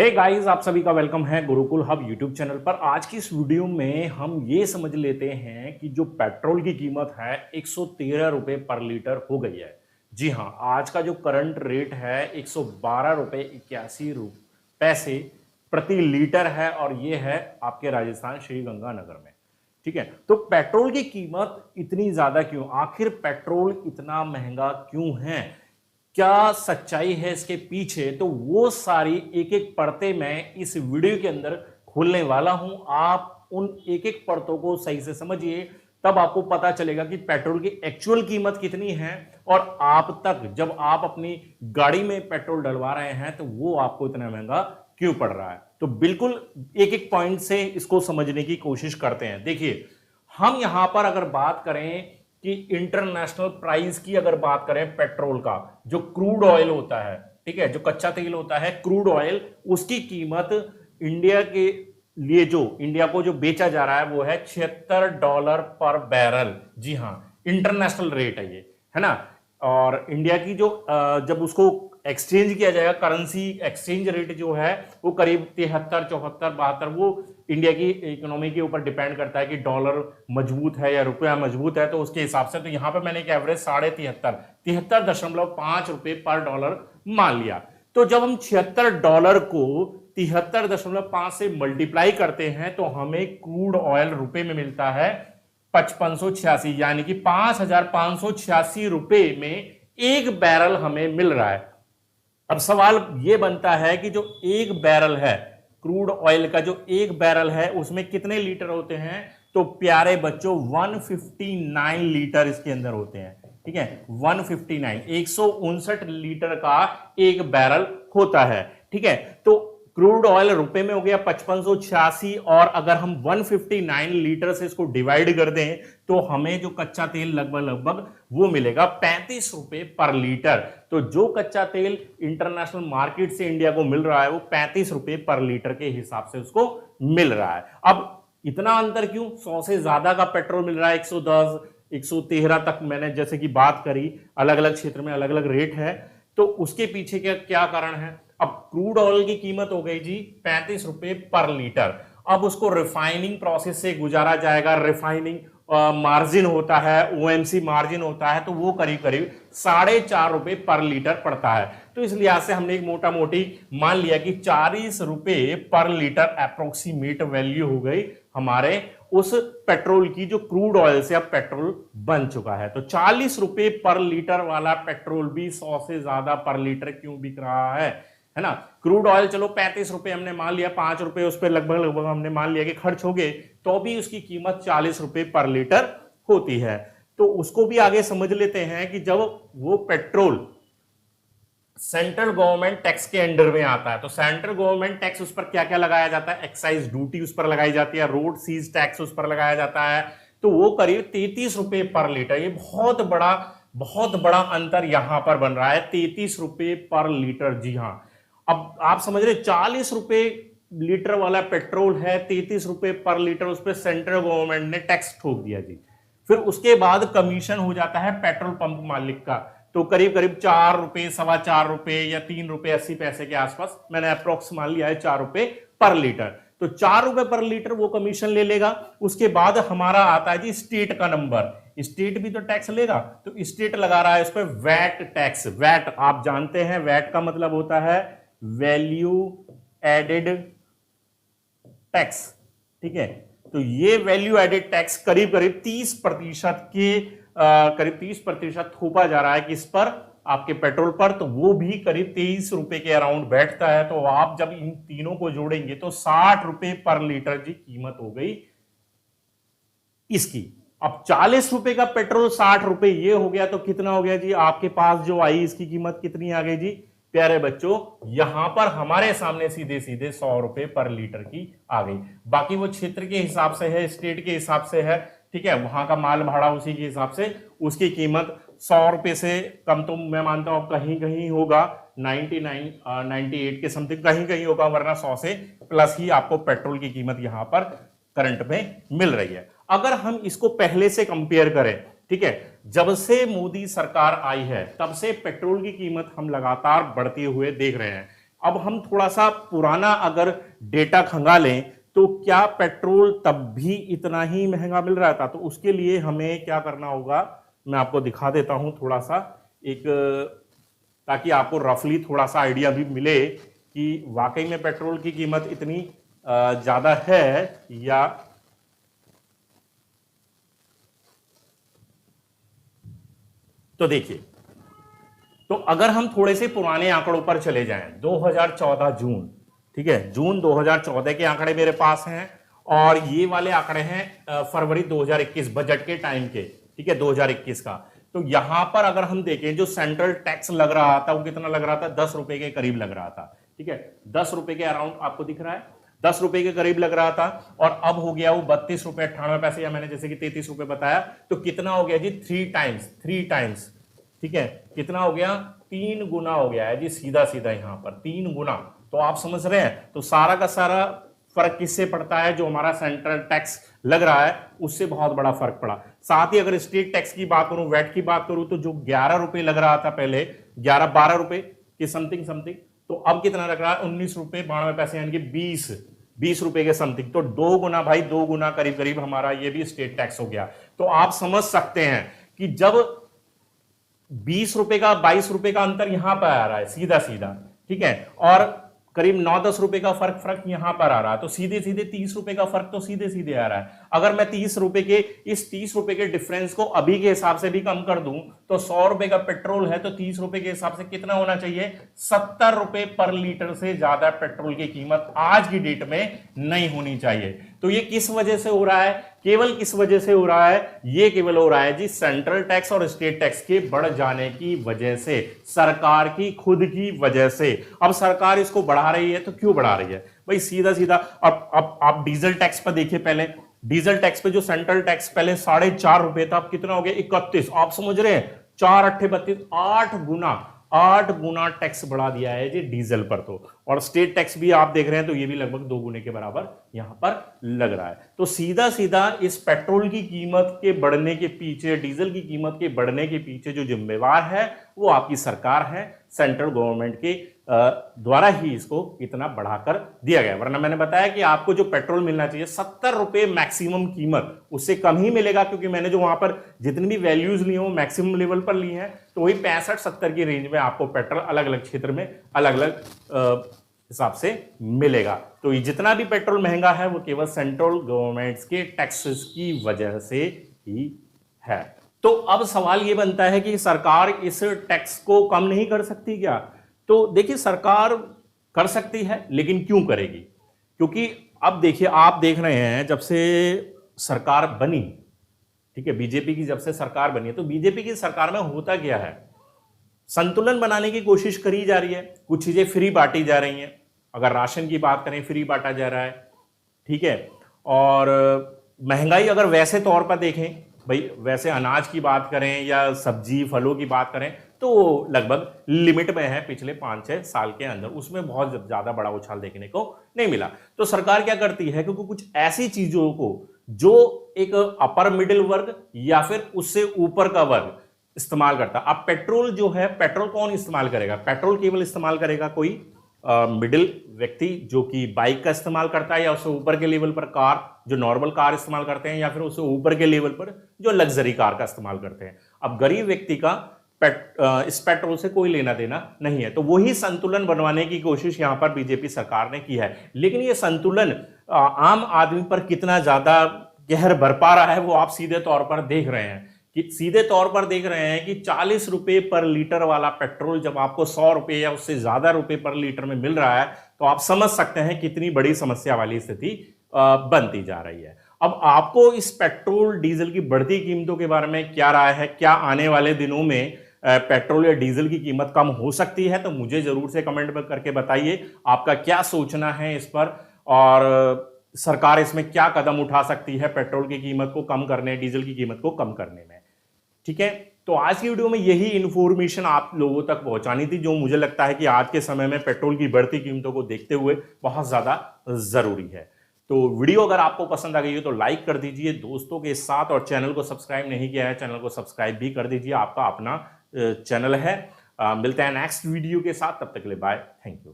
Hey guys, आप सभी का वेलकम है गुरुकुल हब यूट्यूब चैनल पर। आज की इस वीडियो में हम ये समझ लेते हैं कि जो पेट्रोल की कीमत है 113 रुपए पर लीटर हो गई है। जी हाँ, आज का जो करंट रेट है 112 रुपए 81 पैसे प्रति लीटर है और ये है आपके राजस्थान श्री गंगानगर में। ठीक है, तो पेट्रोल की कीमत इतनी ज्यादा क्यों? आखिर पेट्रोल इतना महंगा क्यों है? क्या सच्चाई है इसके पीछे? तो वो सारी एक एक परतें मैं इस वीडियो के अंदर खोलने वाला हूं। आप उन एक एक परतों को सही से समझिए, तब आपको पता चलेगा कि पेट्रोल की एक्चुअल कीमत कितनी है और आप तक जब आप अपनी गाड़ी में पेट्रोल डलवा रहे हैं तो वो आपको इतना महंगा क्यों पड़ रहा है। तो बिल्कुल एक एक पॉइंट से इसको समझने की कोशिश करते हैं। देखिए, हम यहां पर अगर बात करें कि इंटरनेशनल प्राइस की, अगर बात करें पेट्रोल का, जो क्रूड ऑयल होता है, ठीक है, जो कच्चा तेल होता है क्रूड ऑयल, उसकी कीमत इंडिया के लिए जो इंडिया को जो बेचा जा रहा है वो है $76 पर बैरल। जी हाँ, इंटरनेशनल रेट है ये, है ना। और इंडिया की जो जब उसको एक्सचेंज किया जाएगा, करेंसी एक्सचेंज रेट जो है वो करीब 73, 74, 72, वो इंडिया की इकोनॉमी के ऊपर डिपेंड करता है कि डॉलर मजबूत है या रुपया मजबूत है, तो उसके हिसाब से। तो यहां पे मैंने एक एवरेज 73.5 रुपए पर डॉलर मान लिया। तो जब हम $76 को 73.5 से मल्टीप्लाई करते हैं तो हमें क्रूड ऑयल रुपए में मिलता है 5586, यानी कि 5586 रुपए में एक बैरल हमें मिल रहा है। अब सवाल यह बनता है कि जो एक बैरल है क्रूड ऑयल का, जो एक बैरल है उसमें कितने लीटर होते हैं? तो प्यारे बच्चों 159 लीटर इसके अंदर होते हैं। ठीक है, 159, 159 लीटर का एक बैरल होता है। ठीक है, तो क्रूड ऑयल रुपए में हो गया 5586, और अगर हम 159 लीटर से इसको डिवाइड कर दें तो हमें जो कच्चा तेल लगभग वो मिलेगा 35 रुपए पर लीटर। तो जो कच्चा तेल इंटरनेशनल मार्केट से इंडिया को मिल रहा है वो 35 रुपए पर लीटर के हिसाब से उसको मिल रहा है। अब इतना अंतर क्यों? 100 से ज्यादा का पेट्रोल मिल रहा है, 110, 113 तक मैंने जैसे कि बात करी, अलग अलग क्षेत्र में अलग अलग रेट है। तो उसके पीछे क्या कारण है? अब क्रूड ऑयल की कीमत हो गई जी 35 रुपए पर लीटर। अब उसको रिफाइनिंग प्रोसेस से गुजारा जाएगा, रिफाइनिंग मार्जिन होता है, ओएमसी मार्जिन होता है, तो वो करीब करीब 4.5 रुपए पर लीटर पड़ता है। तो इस लिहाज से हमने एक मोटा मोटी मान लिया कि 40 रुपए पर लीटर अप्रोक्सीमेट वैल्यू हो गई हमारे उस पेट्रोल की, जो क्रूड ऑयल से अब पेट्रोल बन चुका है। तो 40 रुपए पर लीटर वाला पेट्रोल भी 100 से ज्यादा पर लीटर क्यों बिक रहा है ना। क्रूड ऑयल चलो 35 रुपए हमने मान लिया, 5 रुपए उस पर लगभग हमने मान लिया कि खर्च हो गए, तो भी उसकी कीमत 40 रुपए पर लीटर होती है। तो उसको भी आगे समझ लेते हैं कि जब वो पेट्रोल सेंट्रल गवर्नमेंट टैक्स के अंडर में आता है तो सेंट्रल गवर्नमेंट टैक्स उस पर क्या क्या लगाया जाता है? एक्साइज ड्यूटी उस पर लगाई जाती है, रोड सीज टैक्स उस पर लगाया जाता है, तो वो करीब 33 रुपए पर लीटर। ये बहुत बड़ा अंतर यहां पर बन रहा है, 33 रुपए पर लीटर। जी हां, अब आप समझ रहे, 40 रुपए लीटर वाला पेट्रोल है, 33 रुपए पर लीटर उस पर सेंट्रल गवर्नमेंट ने टैक्स ठोक दिया जी। फिर उसके बाद कमीशन हो जाता है पेट्रोल पंप मालिक का, तो करीब करीब 4 रुपए, 4.25 रुपए या 3 रुपए 80 पैसे के आसपास, मैंने अप्रोक्स मान लिया है 4 रुपए पर लीटर। तो 4 रुपए पर लीटर वो कमीशन ले लेगा। उसके बाद हमारा आता है जी स्टेट का नंबर, स्टेट भी तो टैक्स लेगा, तो स्टेट लगा रहा है इस पर वैट टैक्स। वैट आप जानते हैं, वैट का मतलब होता है वैल्यू एडेड टैक्स। ठीक है, तो ये वैल्यू एडेड टैक्स करीब करीब 30% के करीब 30% थोपा जा रहा है कि इस पर आपके पेट्रोल पर, तो वो भी करीब 23 रुपए के अराउंड बैठता है। तो आप जब इन तीनों को जोड़ेंगे तो 60 रुपए पर लीटर जी कीमत हो गई इसकी। अब 40 रुपए का पेट्रोल 60 रुपए ये हो गया, तो कितना हो गया जी आपके पास जो आई, इसकी कीमत कितनी आ गई जी प्यारे बच्चों? यहां पर हमारे सामने सीधे सीधे 100 रुपए पर लीटर की आ गई। बाकी वो क्षेत्र के हिसाब से है, स्टेट के हिसाब से है, ठीक है, वहां का माल भाड़ा उसी के हिसाब से उसकी कीमत 100 रुपए से कम तो मैं मानता हूं कहीं कहीं होगा, 99, 98 के समथिंग कहीं कहीं होगा, वरना 100 से प्लस ही आपको पेट्रोल की कीमत यहां पर करंट में मिल रही है। अगर हम इसको पहले से कंपेयर करें, ठीक है, जब से मोदी सरकार आई है तब से पेट्रोल की कीमत हम लगातार बढ़ते हुए देख रहे हैं। अब हम थोड़ा सा पुराना अगर डेटा खंगालें तो क्या पेट्रोल तब भी इतना ही महंगा मिल रहा था? तो उसके लिए हमें क्या करना होगा, मैं आपको दिखा देता हूं थोड़ा सा, एक, ताकि आपको रफली थोड़ा सा आइडिया भी मिले कि वाकई में पेट्रोल की कीमत इतनी ज्यादा है या। तो देखिए, तो अगर हम थोड़े से पुराने आंकड़ों पर चले जाएं, 2014 जून, ठीक है, जून 2014 के आंकड़े मेरे पास हैं, और ये वाले आंकड़े हैं फरवरी 2021 बजट के टाइम के, ठीक है, 2021 का। तो यहां पर अगर हम देखें, जो सेंट्रल टैक्स लग रहा था वो कितना लग रहा था? 10 रुपए के करीब लग रहा था, ठीक है, 10 रुपए के अराउंड आपको दिख रहा है, 10 रुपए के करीब लग रहा था, और अब हो गया वो 32 रुपए 98 पैसे, या मैंने जैसे कि 33 रुपए बताया। तो कितना हो गया जी? 3 टाइम्स, ठीक है, कितना हो गया? 3 गुना हो गया है जी, सीधा सीधा यहां पर 3 गुना। तो आप समझ रहे हैं, तो सारा का सारा फर्क किससे पड़ता है? जो हमारा सेंट्रल टैक्स लग रहा है उससे बहुत बड़ा फर्क पड़ा। साथ ही अगर स्टेट टैक्स की बात करूं, वैट की बात करूं, तो जो 11 रुपए लग रहा था पहले, 11-12 रुपए के समथिंग, तो अब कितना लग रहा है? 19 रुपए 92 पैसे, यानी कि 20 रुपए के समथिंग। तो 2 गुना भाई, 2 गुना करीब करीब हमारा ये भी स्टेट टैक्स हो गया। तो आप समझ सकते हैं कि जब 20 रुपए का 22 रुपए का अंतर यहां पर आ रहा है सीधा सीधा, ठीक है, और करीब 9-10 रुपए का फर्क यहां पर आ रहा है, तो सीधे सीधे 30 रुपए का फर्क तो सीधे सीधे आ रहा है। अगर मैं 30 रुपए के, इस 30 रुपए के डिफरेंस को अभी के हिसाब से भी कम कर दूं, तो 100 रुपए का पेट्रोल है, तो 30 रुपए के हिसाब से कितना होना चाहिए? 70 रुपए पर लीटर से ज्यादा पेट्रोल की कीमत आज की डेट में नहीं होनी चाहिए। तो ये किस वजह से हो रहा है? केवल किस वजह से हो रहा है? ये केवल हो रहा है जी सेंट्रल टैक्स और स्टेट टैक्स के बढ़ जाने की वजह से, सरकार की खुद की वजह से। अब सरकार इसको बढ़ा रही है, तो क्यों बढ़ा रही है भाई? सीधा सीधा अब आप डीजल टैक्स पर देखिए, पहले डीजल टैक्स पे जो सेंट्रल टैक्स पहले 4.5 रुपए था, अब कितना हो गया? 31। आप समझ रहे हैं, 4 8 32, 8 गुना टैक्स बढ़ा दिया है जी डीजल पर। तो और स्टेट टैक्स भी आप देख रहे हैं, तो ये भी लगभग 2 गुने के बराबर यहां पर लग रहा है। तो सीधा सीधा इस पेट्रोल की कीमत के बढ़ने के पीछे, डीजल की कीमत के बढ़ने के पीछे जो जिम्मेवार है वो आपकी सरकार है, सेंट्रल गवर्नमेंट के द्वारा ही इसको इतना बढ़ाकर दिया गया। वरना मैंने बताया कि आपको जो पेट्रोल मिलना चाहिए 70 रुपए मैक्सिमम कीमत, उससे कम ही मिलेगा, क्योंकि मैंने जो वहां पर जितनी भी वैल्यूज ली है वो मैक्सिमम लेवल पर ली है। तो वही 65-70 की रेंज में आपको पेट्रोल अलग अलग क्षेत्र में अलग अलग हिसाब से मिलेगा। तो ये जितना भी पेट्रोल महंगा है वो केवल सेंट्रल गवर्नमेंट के टैक्सेस की वजह से ही है। तो अब सवाल ये बनता है कि सरकार इस टैक्स को कम नहीं कर सकती क्या? तो देखिए, सरकार कर सकती है, लेकिन क्यों करेगी? क्योंकि अब देखिए, आप देख रहे हैं जब से सरकार बनी, ठीक है, बीजेपी की जब से सरकार बनी है, तो बीजेपी की सरकार में होता क्या है? संतुलन बनाने की कोशिश करी जा रही है, कुछ चीजें फ्री बांटी जा रही हैं। अगर राशन की बात करें, फ्री बांटा जा रहा है, ठीक है, और महंगाई अगर वैसे तौर पर देखें भाई, वैसे अनाज की बात करें या सब्जी फलों की बात करें, तो लगभग लिमिट में है पिछले 5-6 साल के अंदर, उसमें बहुत ज्यादा बड़ा उछाल देखने को नहीं मिला। तो सरकार क्या करती है, क्योंकि कुछ ऐसी चीजों को जो एक अपर मिडिल वर्ग या फिर उससे ऊपर का वर्ग इस्तेमाल करता। अब पेट्रोल जो है, पेट्रोल कौन इस्तेमाल करेगा? पेट्रोल केवल इस्तेमाल करेगा कोई मिडिल व्यक्ति जो कि बाइक का इस्तेमाल करता है, या उससे ऊपर के लेवल पर कार जो नॉर्मल कार इस्तेमाल करते हैं, या फिर उससे ऊपर के लेवल पर जो लग्जरी कार का इस्तेमाल करते हैं। अब गरीब व्यक्ति का इस पेट्रोल से कोई लेना देना नहीं है। तो वही संतुलन बनवाने की कोशिश यहां पर बीजेपी सरकार ने की है। लेकिन यह संतुलन आम आदमी पर कितना ज्यादा कहर बरपा रहा है वो आप सीधे तौर पर देख रहे हैं, कि 40 रुपए पर लीटर वाला पेट्रोल जब आपको 100 रुपए या उससे ज्यादा रुपए पर लीटर में मिल रहा है, तो आप समझ सकते हैं कितनी बड़ी समस्या वाली स्थिति बनती जा रही है। अब आपको इस पेट्रोल डीजल की बढ़ती कीमतों के बारे में क्या राय है? क्या आने वाले दिनों में पेट्रोल या डीजल की कीमत कम हो सकती है? तो मुझे जरूर से कमेंट में करके बताइए आपका क्या सोचना है इस पर, और सरकार इसमें क्या कदम उठा सकती है पेट्रोल की कीमत को कम करने, डीजल की कीमत को कम करने में। ठीक है, तो आज की वीडियो में यही इंफॉर्मेशन आप लोगों तक पहुंचानी थी, जो मुझे लगता है कि आज के समय में पेट्रोल की बढ़ती कीमतों को देखते हुए बहुत ज्यादा जरूरी है। तो वीडियो अगर आपको पसंद आ गई है तो लाइक कर दीजिए दोस्तों के साथ, और चैनल को सब्सक्राइब नहीं किया है चैनल को सब्सक्राइब भी कर दीजिए, आपका अपना चैनल है। मिलते हैं नेक्स्ट वीडियो के साथ, तब तक के लिए बाय, थैंक यू।